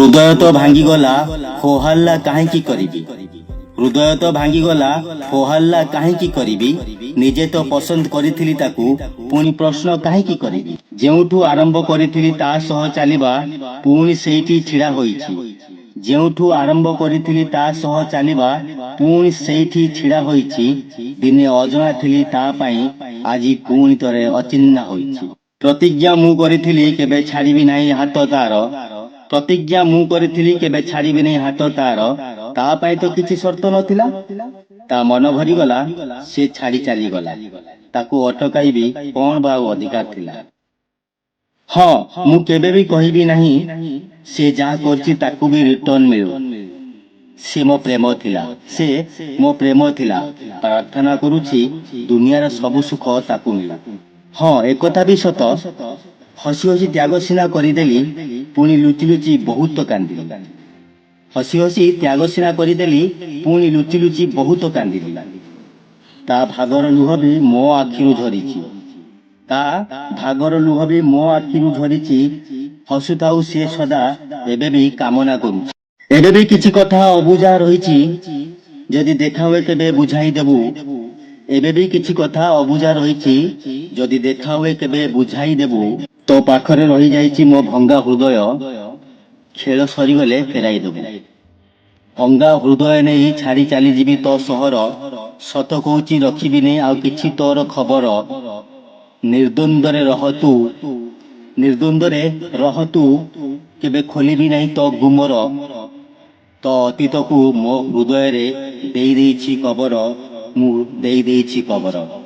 ହୃଦୟ ତ ଭାଙ୍ଗିଗଲା, ହୋହାଲ୍ଲା କାହିଁକି କରିବି? ହୃଦୟ ତ ଭାଙ୍ଗିଗଲା, ହୋହାଲ୍ଲା କାହିଁକି କରିବି? ନିଜେ ତ ପସନ୍ଦ କରିଥିଲି ତାକୁ, ପୁଣି ପ୍ରଶ୍ନ କାହିଁକି କରିବି? ଯେଉଁଠୁ ଆରମ୍ଭ କରିଥିଲି ତା ସହ ଚାଲିବା, ପୁଣି ସେଇଠି ଛିଡ଼ା ହୋଇଛି। ଯେଉଁଠୁ ଆରମ୍ଭ କରିଥିଲି ତା ସହ ଚାଲିବା, ପୁଣି ସେଇଠି ଛିଡ଼ା ହୋଇଛି। ଦିନେ ଅଜଣା ଥିଲି ତା ପାଇଁ, ଆଜି ପୁଣି ଥରେ ଅଚିହ୍ନା ହୋଇଛି। ପ୍ରତିଜ୍ଞା ମୁଁ କରିଥିଲି କେବେ ଛାଡ଼ିବି ନାହିଁ ହାତ ତାର। ପ୍ରତିଜ୍ଞା ମୁଁ କରିଥିଲି କେବେ ଛାଡ଼ିବି ନାହିଁ ହାତ ତାର। ତା ପାଇଁ ତ କିଛି ସର୍ତ୍ତ ନଥିଲା। ତା ମନ ଭରିଗଲା, ସେ ଛାଡ଼ି ଚାଲିଗଲା। ତାକୁ ଅଟକାଇବି କଣ ବା ଆଉ ଅଧିକାର ଥିଲା? ହଁ, ମୁଁ କେବେ ବି କହିବି ନାହିଁ ସେ ଯାହା କରିଛି ତାକୁ ବି ରିଟର୍ନ ମିଳୁ। ସେ ମୋ ପ୍ରେମ ଥିଲା, ସେ ମୋ ପ୍ରେମ ଥିଲା। ପ୍ରାର୍ଥନା କରୁଛି ଦୁନିଆର ସବୁ ସୁଖ ତାକୁ ମିଳୁ। ହଁ, ଏକଥା ବି ସତ। ହସି ହସି ତ୍ୟାଗ ସିନା କରିଦେଲି, ପୁଣି ଲୁଚି ଲୁଚି ବହୁତ କାନ୍ଦିଲି। ହସି ହସି ତ୍ୟାଗ ସିନା କରିଦେଲି, ପୁଣି ଲୁଚି ଲୁଚି ବହୁତ କାନ୍ଦିଲି। ତା ଭାଗର ଲୁହ ବି ମୋ ଆଖିରୁ ଝରିଛି। ତା ଭାଗର ଲୁହ ବି ମୋ ଆଖିରୁ ଝରିଛି। ହସୁଥାଉ ସିଏ ସଦା, ଏବେ ବି କାମନା କରୁଛି। ଏବେ ବି କିଛି କଥା ଅବୁଝା ରହିଛି, ଯଦି ଦେଖା ହୁଏ କେବେ ବୁଝାଇ ଦେବୁ। ଏବେ ବି କିଛି କଥା ଅବୁଝା ରହିଛି, ଯଦି ଦେଖା ହୁଏ କେବେ ବୁଝାଇ ଦେବୁ। ତୋ ପାଖରେ ରହିଯାଇଛି ମୋ ଭଙ୍ଗା ହୃଦୟ, ଖେଳ ସରିଗଲେ ଫେରାଇ ଦେବୁ। ଭଙ୍ଗା ହୃଦୟ ନେଇ ଛାଡ଼ି ଚାଲିଯିବି ତୋ ସହର। ସତ କହୁଛି ରଖିବିନି ଆଉ କିଛି ତୋର ଖବର। ନିର୍ଦ୍ଦନ୍ଦରେ ରହ ତୁ, ନିର୍ଦ୍ଦନ୍ଦରେ ରହ ତୁ, କେବେ ଖୋଲିବି ନାହିଁ ତୋ ଗୁମର। ତୋ ଅତୀତକୁ ମୋ ହୃଦୟରେ ଦେଇ ଦେଇଛି କବର, ମୁଁ ଦେଇ ଦେଇଛି କବର।